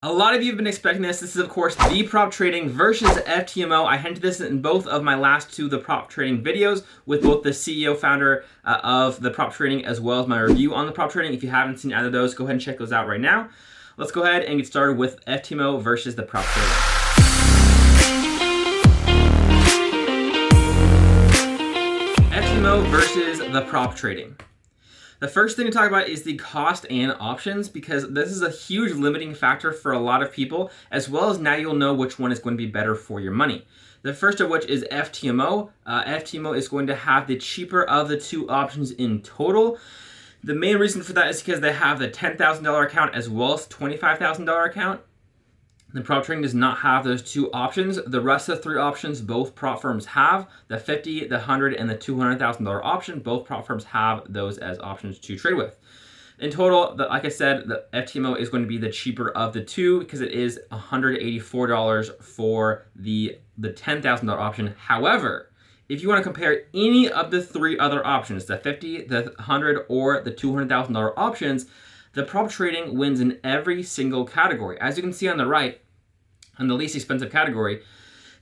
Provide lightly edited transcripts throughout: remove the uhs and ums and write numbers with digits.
A lot of you have been expecting this. This is, of course, the prop trading versus FTMO. I hinted this in both of my last two, the prop trading videos, with both the CEO founder of the prop trading as well as my review on the prop trading. If you haven't seen either of those, go ahead and check those out right now. Let's go ahead and get started with FTMO versus the prop trading. FTMO versus the prop trading. The first thing to talk about is the cost and options, because this is a huge limiting factor for a lot of people, as well as now you'll know which one is going to be better for your money. The first of which is FTMO. FTMO is going to have the cheaper of the two options in total. The main reason for that is because they have the $10,000 account as well as $25,000 account. The prop trading does not have those two options. The rest of the three options both prop firms have. The $50,000, the $100,000, and the $200,000 option, both prop firms have those as options to trade with. In total, like I said, the FTMO is going to be the cheaper of the two because it is $184 for the $10,000 option. However, if you want to compare any of the three other options, the $50,000, the $100,000, or the $200,000 options, the prop trading wins in every single category. As you can see on the right, on the least expensive category,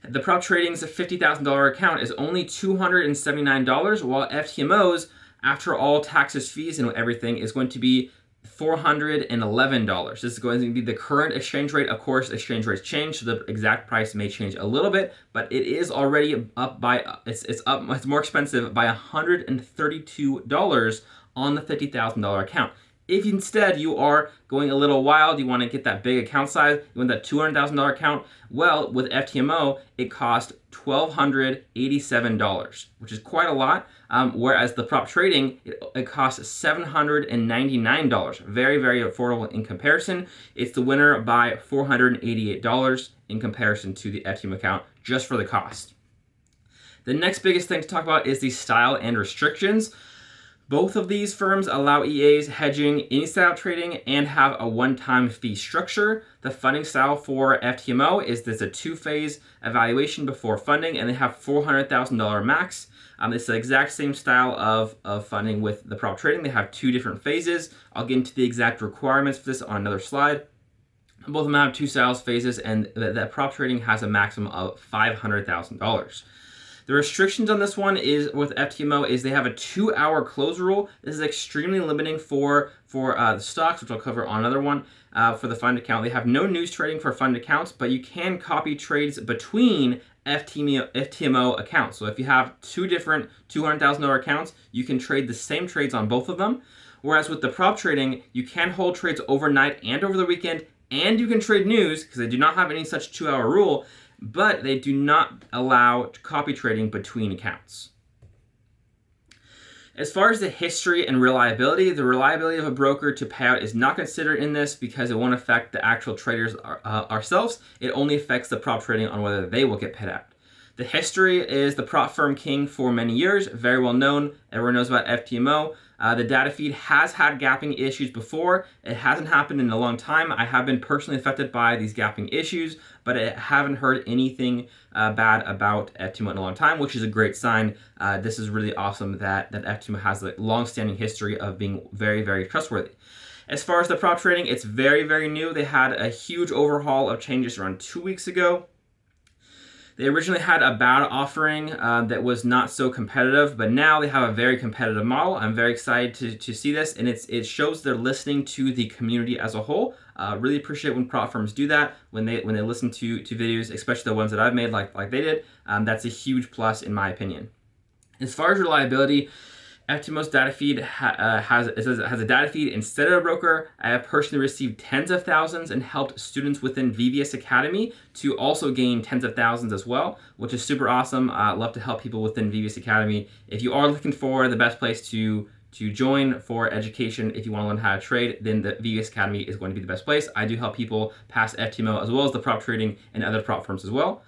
the prop trading's $50,000 account is only $279, while FTMO's, after all taxes, fees, and everything, is going to be $411. This is going to be the current exchange rate. Of course, exchange rates change, so the exact price may change a little bit, but it is already up by, it's more expensive by $132 on the $50,000 account. If instead you are going a little wild, you want to get that big account size, you want that $200,000 account, well, with FTMO, it costs $1,287, which is quite a lot, whereas the prop trading, it costs $799. Very, very affordable in comparison. It's the winner by $488 in comparison to the FTMO account, just for the cost. The next biggest thing to talk about is the style and restrictions. Both of these firms allow EAs hedging any style trading and have a one-time fee structure. The funding style for FTMO is there's a two-phase evaluation before funding, and they have $400,000 max. It's the exact same style of funding with the prop trading. They have two different phases. I'll get into the exact requirements for this on another slide. Both of them have two styles, phases, and that prop trading has a maximum of $500,000. The restrictions on this one is with FTMO is they have a 2-hour close rule. This is extremely limiting for the stocks, which I'll cover on another one. For the fund account, they have no news trading for fund accounts, but you can copy trades between FTMO accounts. So if you have two different $200,000 accounts, you can trade the same trades on both of them. Whereas with the prop trading, you can hold trades overnight and over the weekend, and you can trade news because they do not have any such 2-hour rule, but they do not allow copy trading between accounts. As far as the history and reliability, the reliability of a broker to payout is not considered in this because it won't affect the actual traders ourselves. It only affects the prop trading on whether they will get paid out. The history is the prop firm king for many years, very well known. Everyone knows about FTMO. The data feed has had gapping issues before. It hasn't happened in a long time. I have been personally affected by these gapping issues, but I haven't heard anything bad about FTMO in a long time, which is a great sign. This is really awesome that FTMO has a long-standing history of being very, very trustworthy. As far as the prop trading, it's very, very new. They had a huge overhaul of changes around 2 weeks ago. They originally had a bad offering that was not so competitive, but now they have a very competitive model. I'm very excited to see this, and it shows they're listening to the community as a whole. Really appreciate when prop firms do that, when they listen to videos, especially the ones that I've made like they did. That's a huge plus in my opinion. As far as reliability, FTMO's data feed has a data feed instead of a broker. I have personally received tens of thousands and helped students within VVS Academy to also gain tens of thousands as well, which is super awesome. I love to help people within VVS Academy. If you are looking for the best place to join for education, if you want to learn how to trade, then the VVS Academy is going to be the best place. I do help people pass FTMO as well as the prop trading and other prop firms as well.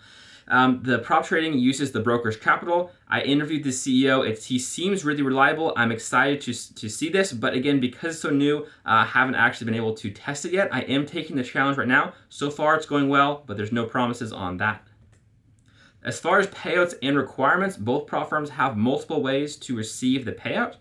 The prop trading uses the broker's capital. I interviewed the CEO. He seems really reliable. I'm excited to see this, but again, because it's so new, I haven't actually been able to test it yet. I am taking the challenge right now. So far, it's going well, but there's no promises on that. As far as payouts and requirements, both prop firms have multiple ways to receive the payout.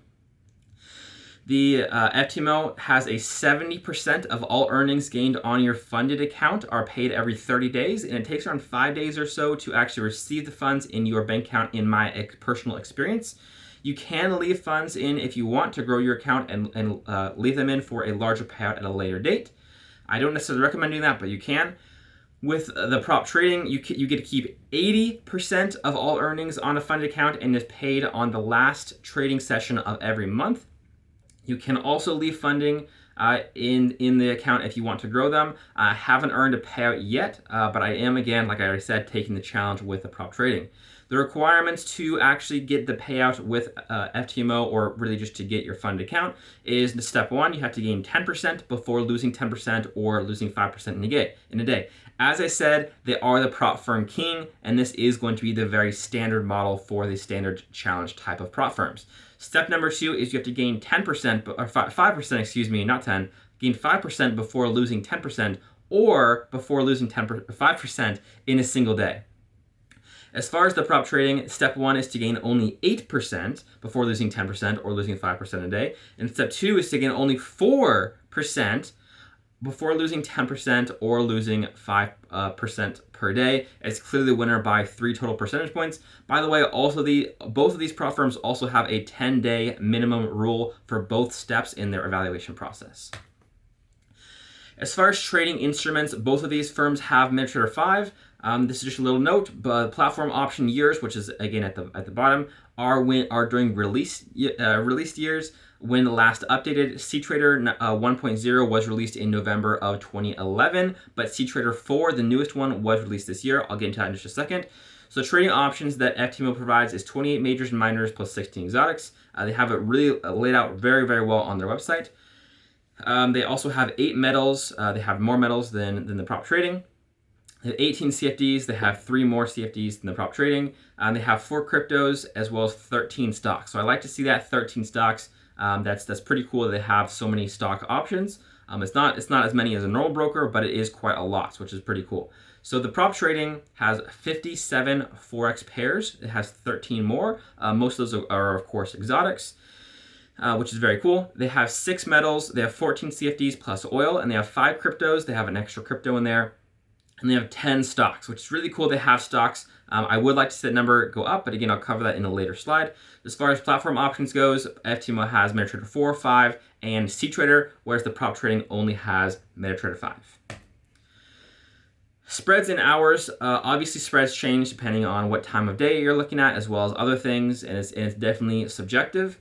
The FTMO has a 70% of all earnings gained on your funded account are paid every 30 days, and it takes around 5 days or so to actually receive the funds in your bank account in my personal experience. You can leave funds in if you want to grow your account and leave them in for a larger payout at a later date. I don't necessarily recommend doing that, but you can. With the prop trading, you get to keep 80% of all earnings on a funded account and is paid on the last trading session of every month. You can also leave funding in the account if you want to grow them. I haven't earned a payout yet, but I am, again, like I already said, taking the challenge with the prop trading. The requirements to actually get the payout with FTMO, or really just to get your funded account, is the step 1, you have to gain 10% before losing 10% or losing 5% in a day. As I said, they are the prop firm king, and this is going to be the very standard model for the standard challenge type of prop firms. Step number 2 is you have to gain 10%, or 5%, excuse me, not 10, gain 5% before losing 10%, or before losing 5% in a single day. As far as the prop trading, step 1 is to gain only 8% before losing 10% or losing 5% a day. And step 2 is to gain only 4% before losing 10% or losing 5% per day. It's clearly the winner by 3 total percentage points. By the way, also both of these prop firms also have a 10-day minimum rule for both steps in their evaluation process. As far as trading instruments, both of these firms have MetaTrader 5. This is just a little note, but platform option years, which is again at the bottom, are during released years. When last updated, CTrader 1.0 was released in November of 2011, but CTrader 4, the newest one, was released this year. I'll get into that in just a second. So trading options that FTMO provides is 28 majors and minors plus 16 exotics. They have it really laid out very, very well on their website. They also have 8 metals. They have more metals than the prop trading. They have 18 CFDs. They have 3 more CFDs than the prop trading. They have 4 cryptos as well as 13 stocks. So I like to see that 13 stocks. That's pretty cool that they have so many stock options. It's not as many as a normal broker, but it is quite a lot, which is pretty cool. So the prop trading has 57 Forex pairs. It has 13 more. Most of those are of course exotics. Which is very cool. They have 6 metals, they have 14 CFDs plus oil, and they have 5 cryptos. They have an extra crypto in there. And they have 10 stocks, which is really cool. They have stocks. I would like to see that number go up, but again, I'll cover that in a later slide. As far as platform options goes, FTMO has MetaTrader 4, 5, and CTrader, whereas the prop trading only has MetaTrader 5. Spreads and hours, obviously spreads change depending on what time of day you're looking at, as well as other things, and it's definitely subjective.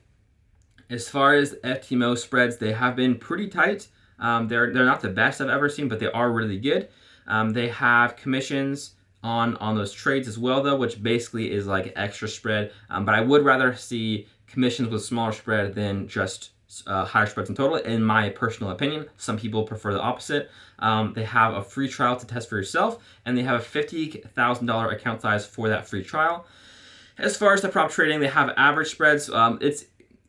As far as FTMO spreads, they have been pretty tight. They're not the best I've ever seen, but they are really good. They have commissions on those trades as well, though, which basically is like extra spread. But I would rather see commissions with smaller spread than just higher spreads in total, in my personal opinion. Some people prefer the opposite. They have a free trial to test for yourself, and they have a $50,000 account size for that free trial. As far as the prop trading, they have average spreads.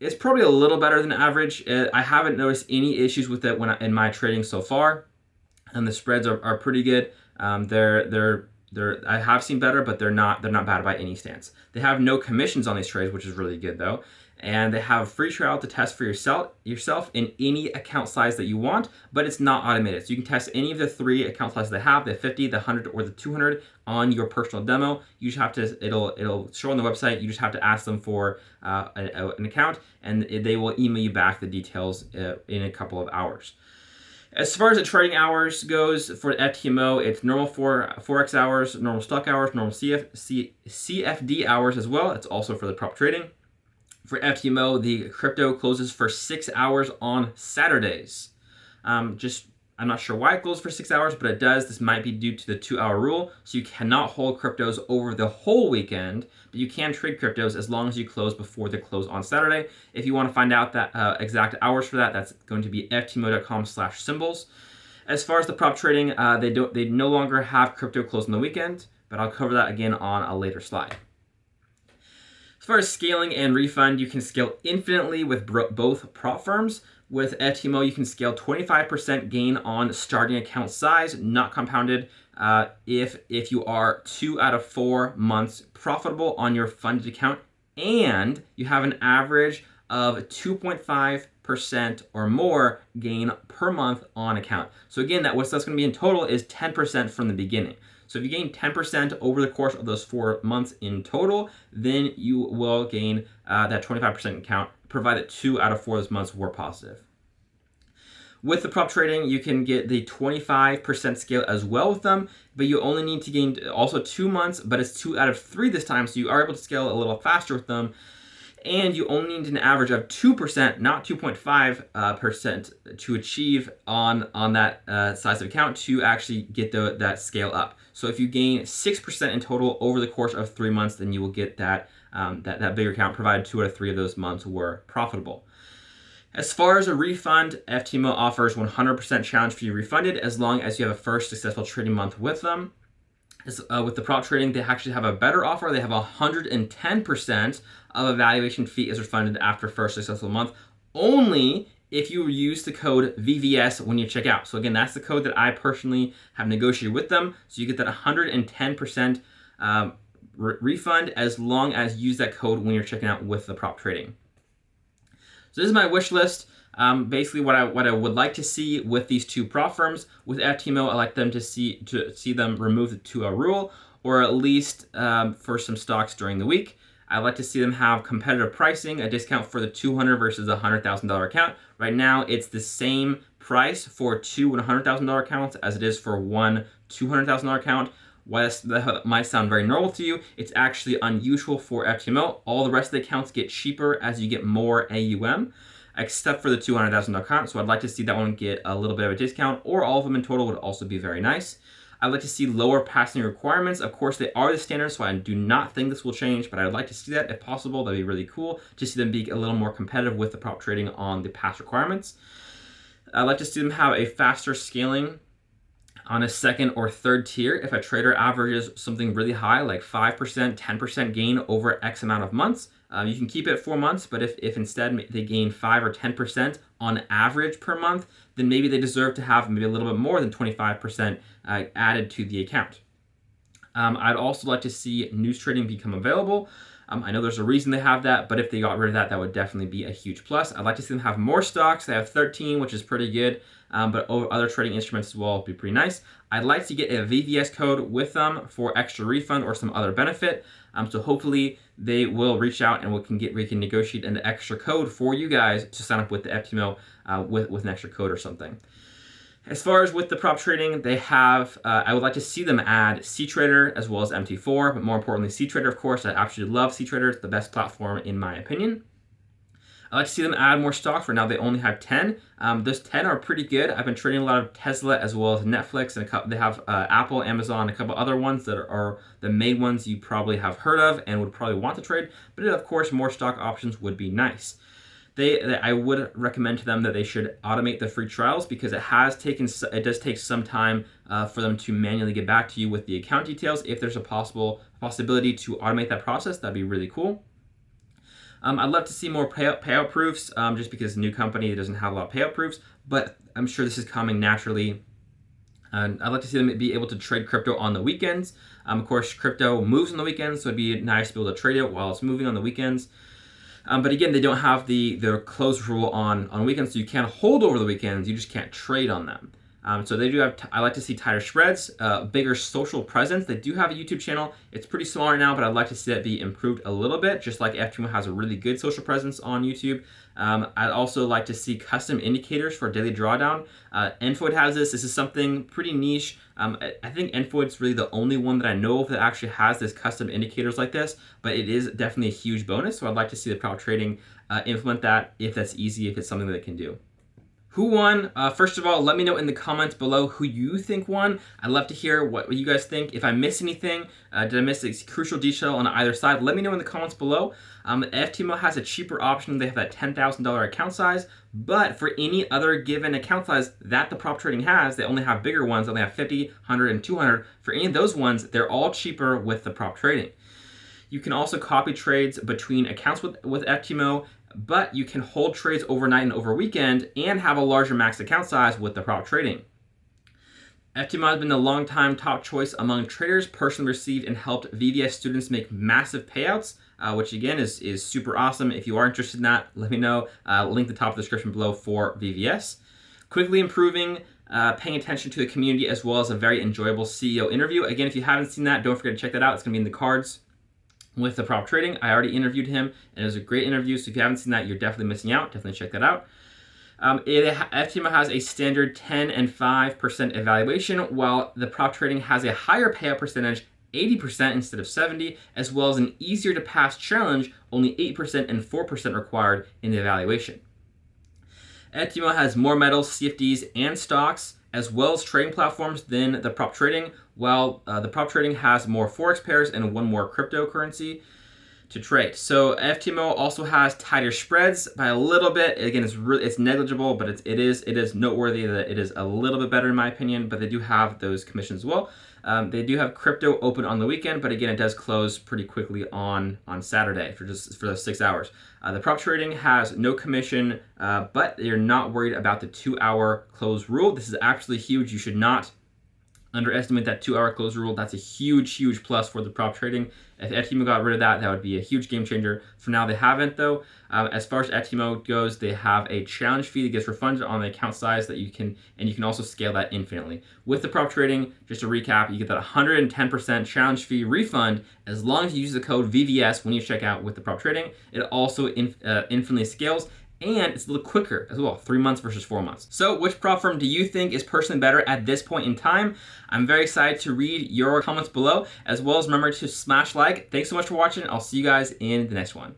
It's probably a little better than average. I haven't noticed any issues with it in my trading so far, and the spreads are pretty good. I have seen better, but they're not bad by any stance. They have no commissions on these trades, which is really good though. And they have a free trial to test for yourself in any account size that you want, but it's not automated. So you can test any of the 3 account sizes they have, the 50, the 100, or the 200 on your personal demo. You just have to, it'll show on the website. You just have to ask them for an account, and they will email you back the details in a couple of hours. As far as the trading hours goes for FTMO, it's normal Forex hours, normal stock hours, normal CFD hours as well. It's also for the prop trading. For FTMO, the crypto closes for 6 hours on Saturdays. I'm not sure why it closes for 6 hours, but it does. This might be due to the 2-hour rule. So you cannot hold cryptos over the whole weekend, but you can trade cryptos as long as you close before the close on Saturday. If you want to find out that exact hours for that, that's going to be ftmo.com/symbols. As far as the prop trading, they no longer have crypto close on the weekend, but I'll cover that again on a later slide. As far as scaling and Refund, you can scale infinitely with both prop firms. With FTMO, you can scale 25% gain on starting account size, not compounded, if you are 2 out of 4 months profitable on your funded account, and you have an average of 2.5% 10% or more gain per month on account. So again, what's that's going to be in total is 10% from the beginning. So if you gain 10% over the course of those 4 months in total, then you will gain that 25% count, provided 2 out of 4 of those months were positive. With the prop trading, you can get the 25% scale as well with them, but you only need to gain also 2 months, but it's 2 out of 3 this time, so you are able to scale a little faster with them. And you only need an average of 2%, not 2.5% to achieve on that size of account to actually get that scale up. So if you gain 6% in total over the course of 3 months, then you will get that bigger account, provided 2 out of 3 of those months were profitable. As far as a refund, FTMO offers 100% challenge fee refunded as long as you have a first successful trading month with them. With the prop trading, they actually have a better offer. They have 110% of a valuation fee is refunded after first successful month, only if you use the code VVS when you check out. So again, that's the code that I personally have negotiated with them. So you get that 110% refund as long as you use that code when you're checking out with the prop trading. So this is my wish list. Basically, what I would like to see with these 2 prop firms. With FTMO, I like them to see them remove the 2-hour rule, or at least for some stocks during the week. I'd like to see them have competitive pricing, a discount for the $200,000 versus a $100,000 account. Right now, it's the same price for 2 $100,000 accounts as it is for 1 $200,000 account. While that might sound very normal to you, it's actually unusual for FTMO. All the rest of the accounts get cheaper as you get more AUM, except for the $200,000 account. So I'd like to see that one get a little bit of a discount, or all of them in total would also be very nice. I'd like to see lower passing requirements. Of course, they are the standard, so I do not think this will change, but I'd like to see that if possible. That'd be really cool to see them be a little more competitive with the prop trading on the pass requirements. I'd like to see them have a faster scaling on a second or third tier. If a trader averages something really high, like 5%, 10% gain over X amount of months, you can keep it 4 months, but if instead they gain 5 or 10% on average per month, then maybe they deserve to have maybe a little bit more than 25% added to the account. I'd also like to see news trading become available. I know there's a reason they have that, but if they got rid of that, that would definitely be a huge plus. I'd like to see them have more stocks. They have 13, which is pretty good, but other trading instruments as well would be pretty nice. I'd like to get a VVS code with them for extra refund or some other benefit. So hopefully they will reach out and we can negotiate an extra code for you guys to sign up with the FTMO with an extra code or something. As far as with the prop trading, they have, I would like to see them add CTrader as well as MT4, but more importantly, CTrader, of course. I absolutely love CTrader. It's the best platform in my opinion. I'd like to see them add more stocks. For now, they only have 10. Those 10 are pretty good. I've been trading a lot of Tesla as well as Netflix, and they have Apple, Amazon, a couple other ones that are the main ones you probably have heard of and would probably want to trade. But of course, more stock options would be nice. I would recommend to them that they should automate the free trials, because it does take some time for them to manually get back to you with the account details. If there's a possibility to automate that process, that'd be really cool. I'd love to see more payout proofs, just because it's a new company that doesn't have a lot of payout proofs, but I'm sure this is coming naturally. I'd like to see them be able to trade crypto on the weekends. Of course, crypto moves on the weekends, so it'd be nice to be able to trade it while it's moving on the weekends. But again, they don't have the close rule on weekends, so you can't hold over the weekends. You just can't trade on them. So they do have, I like to see tighter spreads, bigger social presence. They do have a YouTube channel. It's pretty small right now, but I'd like to see that be improved a little bit, just like FTMO has a really good social presence on YouTube. I'd also like to see custom indicators for daily drawdown. Enfoid has this. This is something pretty niche. I think Enfoid's really the only one that I know of that actually has this custom indicators like this, but it is definitely a huge bonus. So I'd like to see the prop trading implement that if that's easy, if it's something that they can do. Who won? First of all, let me know in the comments below who you think won. I'd love to hear what you guys think. If I missed anything, did I miss a crucial detail on either side? Let me know in the comments below. FTMO has a cheaper option. They have that $10,000 account size, but for any other given account size that the prop trading has, they only have bigger ones. They only have 50, 100, and 200. For any of those ones, they're all cheaper with the prop trading. You can also copy trades between accounts with FTMO, but you can hold trades overnight and over weekend and have a larger max account size with the prop trading. FTMO has been the longtime top choice among traders, personally received and helped VVS students make massive payouts, which again is super awesome. If you are interested in that, let me know. Link the top of the description below for VVS. Quickly improving, paying attention to the community, as well as a very enjoyable CEO interview. Again, if you haven't seen that, don't forget to check that out. It's going to be in the cards with the prop trading. I already interviewed him, and it was a great interview. So if you haven't seen that, you're definitely missing out. Definitely check that out. FTMO has a standard 10 and 5% evaluation, while the prop trading has a higher payout percentage, 80% instead of 70%, as well as an easier to pass challenge, only 8% and 4% required in the evaluation. FTMO has more metals, CFDs, and stocks, as well as trading platforms than the prop trading, while the prop trading has more forex pairs and one more cryptocurrency to trade. So FTMO also has tighter spreads by a little bit. Again, it's negligible, but it is noteworthy that it is a little bit better in my opinion. But they do have those commissions as well. They do have crypto open on the weekend, but again, it does close pretty quickly on Saturday for those 6 hours. The prop trading has no commission, but you're not worried about the 2-hour close rule. This is actually huge. You should not underestimate that 2-hour close rule. That's a huge plus for the prop trading. If FTMO got rid of that, that would be a huge game changer. For now, they haven't though. As far as FTMO goes, they have a challenge fee that gets refunded on the account size that you can also scale that infinitely. With the prop trading, just to recap, you get that 110% challenge fee refund as long as you use the code VVS when you check out with the prop trading. It also infinitely scales. And it's a little quicker as well, 3 months versus 4 months. So which prop firm do you think is personally better at this point in time? I'm very excited to read your comments below, as well as remember to smash like. Thanks so much for watching. I'll see you guys in the next one.